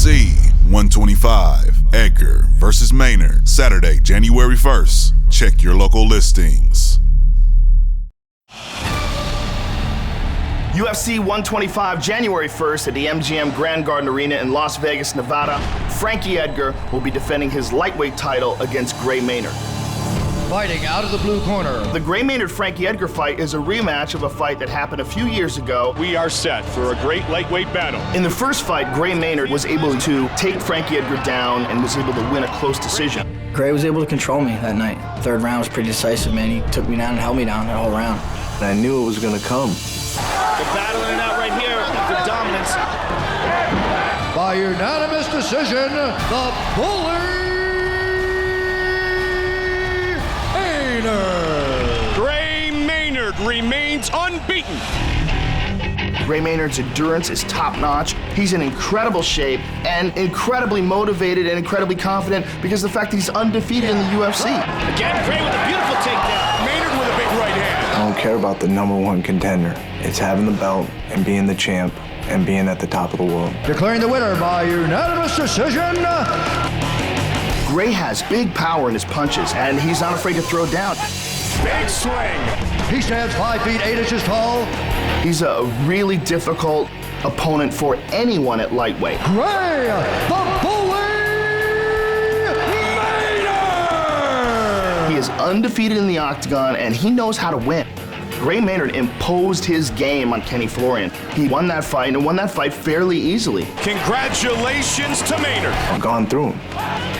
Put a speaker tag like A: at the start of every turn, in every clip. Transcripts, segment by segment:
A: UFC 125, Edgar versus Maynard, Saturday, January 1st. Check your local listings.
B: UFC 125, January 1st at the MGM Grand Garden Arena in Las Vegas, Nevada. Frankie Edgar will be defending his lightweight title against Gray Maynard.
C: Fighting out of the blue corner.
B: The Gray Maynard-Frankie Edgar fight is a rematch of a fight that happened a few years ago.
D: We are set for a great lightweight battle.
B: In the first fight, Gray Maynard was able to take Frankie Edgar down and was able to win a close decision.
E: Gray was able to control me that night. Third round was pretty decisive, man. He took me down and held me down that whole round.
F: And I knew it was gonna come.
D: They're battling it out right here for dominance.
C: By unanimous decision, the Bully Maynard.
D: Gray Maynard remains unbeaten.
B: Gray Maynard's endurance is top-notch. He's in incredible shape and incredibly motivated and incredibly confident because of the fact that he's undefeated in the UFC.
D: Again, Gray with a beautiful takedown. Maynard with a big right hand.
F: I don't care about the #1 contender. It's having the belt and being the champ and being at the top of the world.
C: Declaring the winner by unanimous decision.
B: Gray has big power in his punches, and he's not afraid to throw down.
D: Big swing.
C: He stands 5 feet 8 inches tall.
B: He's a really difficult opponent for anyone at lightweight.
C: Gray, the Bully Maynard!
B: He is undefeated in the octagon, and he knows how to win. Gray Maynard imposed his game on Kenny Florian. He won that fight, and won that fight fairly easily.
D: Congratulations to Maynard.
F: I've gone through them.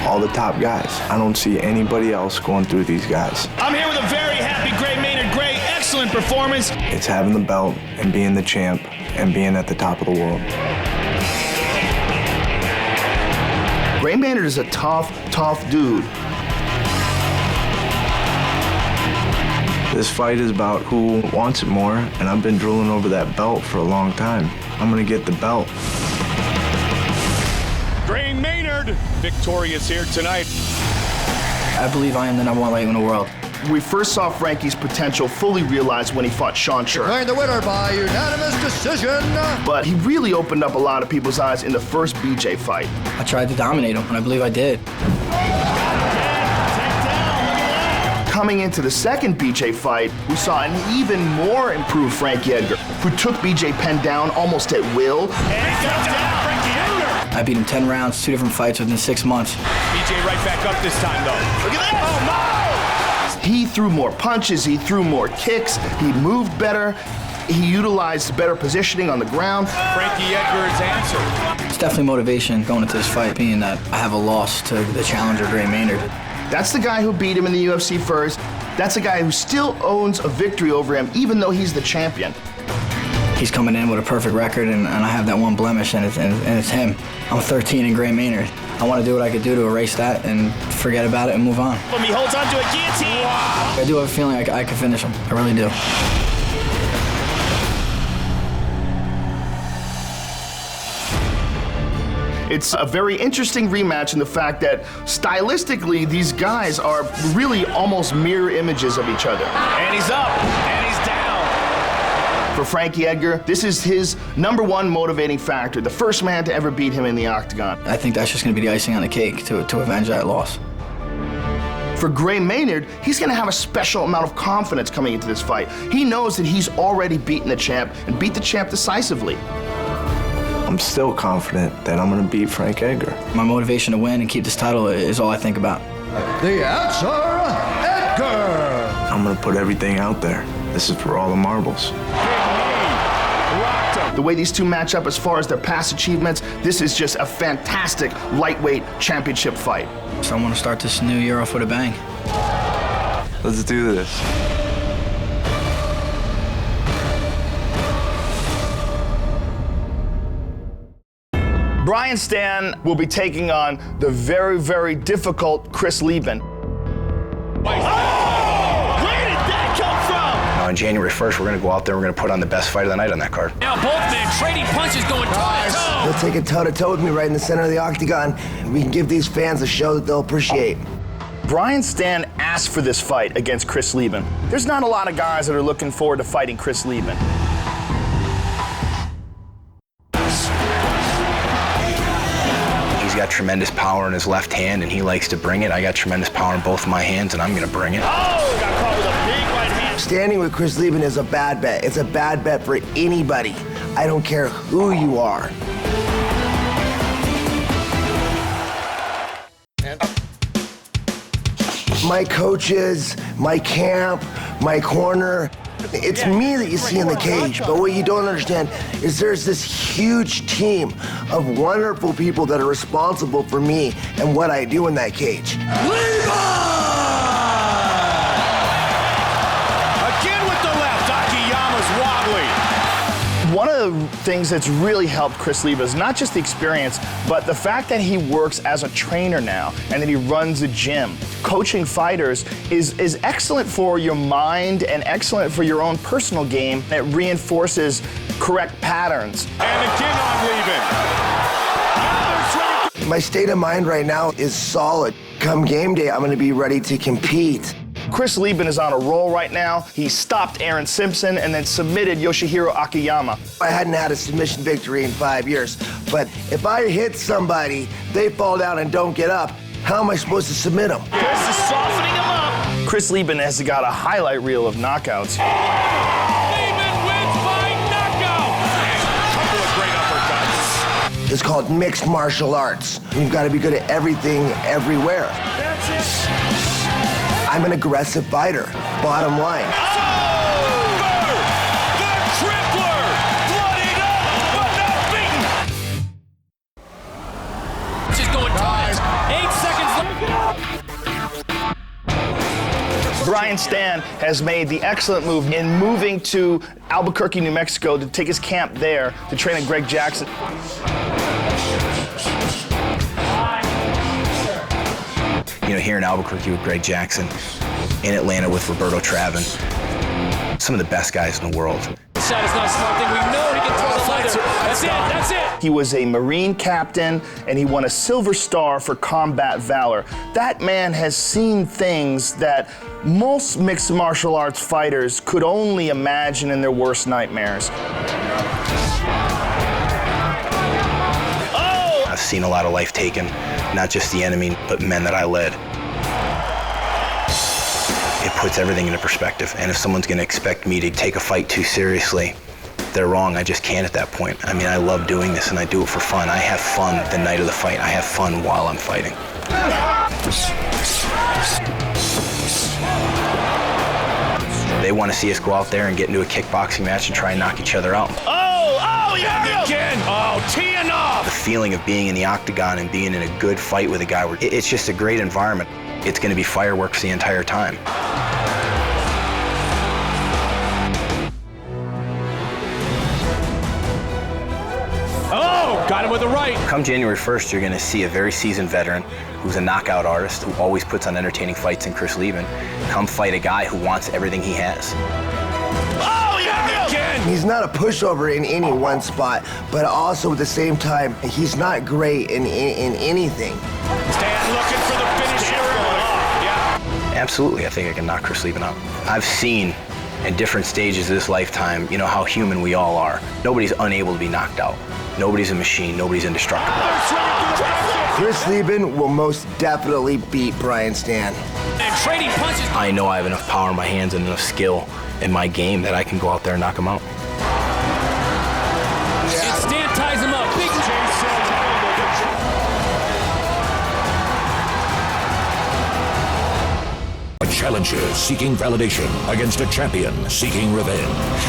F: All the top guys. I don't see anybody else going through these guys.
D: I'm here with a very happy Gray Maynard. Gray, excellent performance.
F: It's having the belt and being the champ and being at the top of the world.
B: Gray Maynard is a tough dude.
F: This fight is about who wants it more, and I've been drooling over that belt for a long time. I'm gonna get the belt.
D: Gray Maynard, victorious here tonight.
E: I believe I am the #1 lightweight in the world.
B: We first saw Frankie's potential fully realized when he fought Sean Scherr.
C: Declaring the winner by unanimous decision.
B: But he really opened up a lot of people's eyes in the first BJ fight.
E: I tried to dominate him, and I believe I did.
B: Coming into the second BJ fight, we saw an even more improved Frankie Edgar, who took BJ Penn down almost at will.
E: I beat him 10 rounds, 2 different fights within 6 months.
D: BJ right back up this time, though. Look at that! Oh, no!
B: He threw more punches, he threw more kicks, he moved better, he utilized better positioning on the ground.
D: Frankie Edgar is answered.
E: It's definitely motivation going into this fight, being that I have a loss to the challenger, Gray Maynard.
B: That's the guy who beat him in the UFC first. That's a guy who still owns a victory over him, even though he's the champion.
E: He's coming in with a perfect record, and I have that one blemish, and it's him. I'm 13 in Gray Maynard. I want to do what I could do to erase that and forget about it and move on.
D: He holds on to a guillotine. Wow.
E: I do have a feeling I can finish him. I really do.
B: It's a very interesting rematch in the fact that stylistically, these guys are really almost mirror images of each other.
D: And he's up, and he's down.
B: For Frankie Edgar, this is his #1 motivating factor, the first man to ever beat him in the octagon.
E: I think that's just going to be the icing on the cake to avenge that loss.
B: For Gray Maynard, he's going to have a special amount of confidence coming into this fight. He knows that he's already beaten the champ and beat the champ decisively.
F: I'm still confident that I'm gonna beat Frank Edgar.
E: My motivation to win and keep this title is all I think about.
C: The answer, Edgar.
F: I'm gonna put everything out there. This is for all the marbles.
B: The way these two match up as far as their past achievements, this is just a fantastic lightweight championship fight.
E: So I want to start this new year off with a bang.
F: Let's do this.
B: Brian Stann will be taking on the very, very difficult Chris Leben.
D: Oh! Where did that come from?
G: On January 1st, we're going to go out there, we're going to put on the best fight of the night on that card.
D: Now both men trading punches, going toe-to-toe.
H: They'll take it toe-to-toe with me right in the center of the octagon. We can give these fans a show that they'll appreciate.
B: Brian Stann asked for this fight against Chris Leben. There's not a lot of guys that are looking forward to fighting Chris Leben.
G: He's got tremendous power in his left hand, and he likes to bring it. I got tremendous power in both my hands, and I'm going to bring it.
D: Oh, got caught with a big right hand.
H: Standing with Chris Leben is a bad bet. It's a bad bet for anybody. I don't care who you are. My coaches, my camp, my corner, it's me that you see in the cage. But what you don't understand is there's this huge team of wonderful people that are responsible for me and what I do in that cage.
D: Again with the left, Akiyama's wobbly.
B: One of the things that's really helped Chris Leben is not just the experience, but the fact that he works as a trainer now and that he runs a gym. Coaching fighters is excellent for your mind and excellent for your own personal game. It reinforces correct patterns.
D: And again on Leben.
H: My state of mind right now is solid. Come game day, I'm going to be ready to compete.
B: Chris Leben is on a roll right now. He stopped Aaron Simpson and then submitted Yoshihiro Akiyama.
H: I hadn't had a submission victory in 5 years, but if I hit somebody, they fall down and don't get up, how am I supposed to submit them?
B: Chris is softening him up. Chris Leben has got a highlight reel of knockouts.
D: Leben wins by knockout. A couple of great uppercuts.
H: It's called mixed martial arts. You've got to be good at everything, everywhere.
D: That's it.
H: I'm an aggressive fighter, bottom line.
D: Over! The tripler! Bloodied up, but not beaten! She's going tight. 8 seconds left.
B: Brian Stann has made the excellent move in moving to Albuquerque, New Mexico to take his camp there to train at Greg Jackson.
G: You know, here in Albuquerque with Greg Jackson, in Atlanta with Roberto Travin, some of the best guys in the world.
D: Shot is not a smart thing. We know he can throw the leather. That's it. That's it.
B: He was a Marine captain, and he won a Silver Star for combat valor. That man has seen things that most mixed martial arts fighters could only imagine in their worst nightmares.
G: I've seen a lot of life taken, not just the enemy, but men that I led. It puts everything into perspective, and if someone's gonna expect me to take a fight too seriously, they're wrong. I just can't at that point. I mean, I love doing this, and I do it for fun. I have fun the night of the fight. I have fun while I'm fighting. They want to see us go out there and get into a kickboxing match and try and knock each other out.
D: Oh, yeah. Again. Oh, teeing off.
G: The feeling of being in the octagon and being in a good fight with a guy, it's just a great environment. It's going to be fireworks the entire time.
D: Oh, got him with the right.
G: Come January 1st, you're going to see a very seasoned veteran who's a knockout artist who always puts on entertaining fights in Chris Leben come fight a guy who wants everything he has.
D: Oh, yeah. Again.
H: He's not a pushover in any one spot, but also at the same time, he's not great in anything.
D: Stan looking for the finish here. Yeah.
G: Absolutely, I think I can knock Chris Leben out. I've seen in different stages of this lifetime, you know, how human we all are. Nobody's unable to be knocked out. Nobody's a machine. Nobody's indestructible.
H: Chris Leben will most definitely beat Brian Stann.
D: And trading punches.
G: I know I have enough power in my hands and enough skill in my game that I can go out there and knock him out.
D: And Stan ties him up. Big
I: A challenger seeking validation against a champion seeking revenge.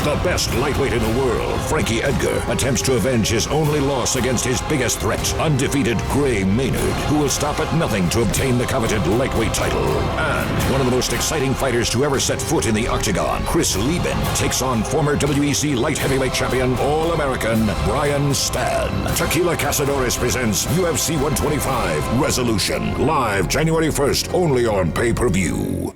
I: The best lightweight in the world, Frankie Edgar, attempts to avenge his only loss against his biggest threat, undefeated Gray Maynard, who will stop at nothing to obtain the coveted lightweight title. And one of the most exciting fighters to ever set foot in the octagon, Chris Leben, takes on former WEC light heavyweight champion, All-American Brian Stann. Tequila Casadores presents UFC 125 Resolution, live January 1st, only on pay-per-view.